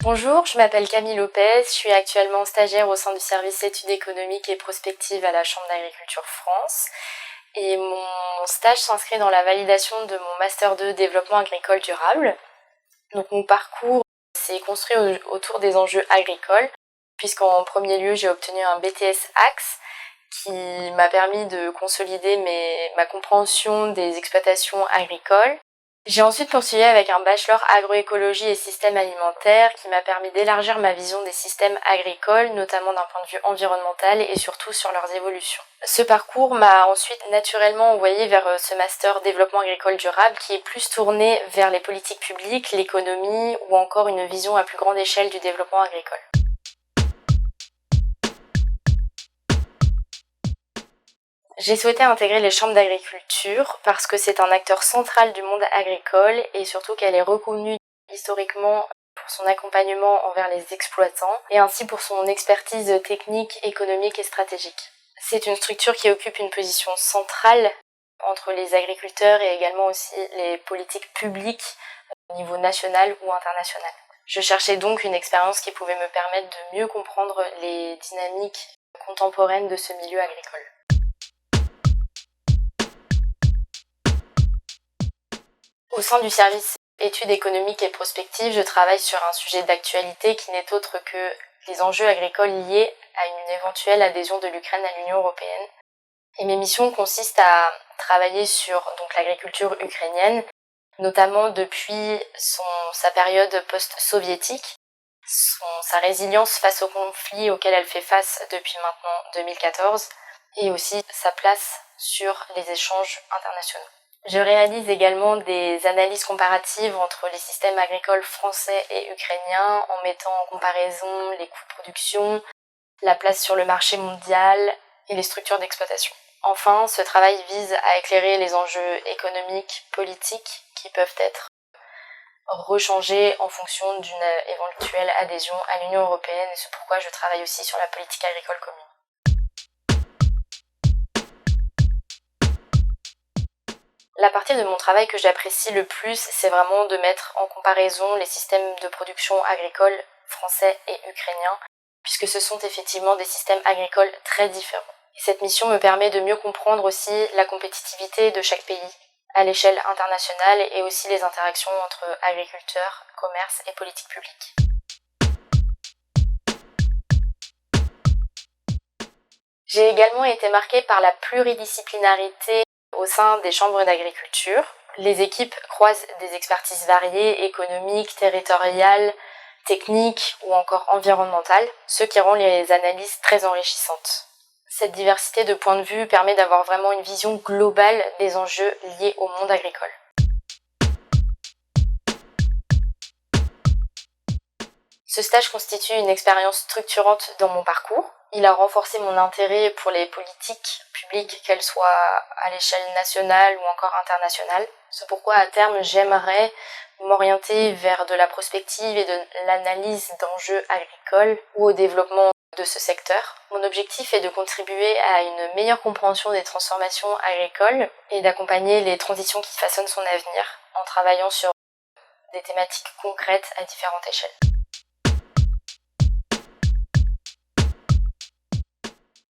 Bonjour, je m'appelle Camille Lopez, je suis actuellement stagiaire au sein du service études économiques et prospectives à la Chambre d'agriculture France. Et mon stage s'inscrit dans la validation de mon Master 2 développement agricole durable. Donc mon parcours s'est construit autour des enjeux agricoles, puisqu'en premier lieu j'ai obtenu un BTS Axe qui m'a permis de consolider ma compréhension des exploitations agricoles. J'ai ensuite poursuivi avec un bachelor agroécologie et système alimentaire qui m'a permis d'élargir ma vision des systèmes agricoles, notamment d'un point de vue environnemental et surtout sur leurs évolutions. Ce parcours m'a ensuite naturellement envoyé vers ce master développement agricole durable qui est plus tourné vers les politiques publiques, l'économie ou encore une vision à plus grande échelle du développement agricole. J'ai souhaité intégrer les chambres d'agriculture parce que c'est un acteur central du monde agricole et surtout qu'elle est reconnue historiquement pour son accompagnement envers les exploitants et ainsi pour son expertise technique, économique et stratégique. C'est une structure qui occupe une position centrale entre les agriculteurs et également aussi les politiques publiques au niveau national ou international. Je cherchais donc une expérience qui pouvait me permettre de mieux comprendre les dynamiques contemporaines de ce milieu agricole. Au sein du service études économiques et prospectives, je travaille sur un sujet d'actualité qui n'est autre que les enjeux agricoles liés à une éventuelle adhésion de l'Ukraine à l'Union européenne. Et mes missions consistent à travailler sur l'agriculture ukrainienne, notamment depuis sa période post-soviétique, sa résilience face aux conflits auxquels elle fait face depuis maintenant 2014, et aussi sa place sur les échanges internationaux. Je réalise également des analyses comparatives entre les systèmes agricoles français et ukrainiens en mettant en comparaison les coûts de production, la place sur le marché mondial et les structures d'exploitation. Enfin, ce travail vise à éclairer les enjeux économiques, politiques qui peuvent être rechangés en fonction d'une éventuelle adhésion à l'Union européenne et c'est pourquoi je travaille aussi sur la politique agricole commune. La partie de mon travail que j'apprécie le plus, c'est vraiment de mettre en comparaison les systèmes de production agricole français et ukrainiens, puisque ce sont effectivement des systèmes agricoles très différents. Et cette mission me permet de mieux comprendre aussi la compétitivité de chaque pays à l'échelle internationale et aussi les interactions entre agriculteurs, commerce et politique publique. J'ai également été marquée par la pluridisciplinarité au sein des chambres d'agriculture. Les équipes croisent des expertises variées, économiques, territoriales, techniques ou encore environnementales, ce qui rend les analyses très enrichissantes. Cette diversité de points de vue permet d'avoir vraiment une vision globale des enjeux liés au monde agricole. Ce stage constitue une expérience structurante dans mon parcours. Il a renforcé mon intérêt pour les politiques publiques, qu'elles soient à l'échelle nationale ou encore internationale. C'est pourquoi à terme, j'aimerais m'orienter vers de la prospective et de l'analyse d'enjeux agricoles ou au développement de ce secteur. Mon objectif est de contribuer à une meilleure compréhension des transformations agricoles et d'accompagner les transitions qui façonnent son avenir en travaillant sur des thématiques concrètes à différentes échelles.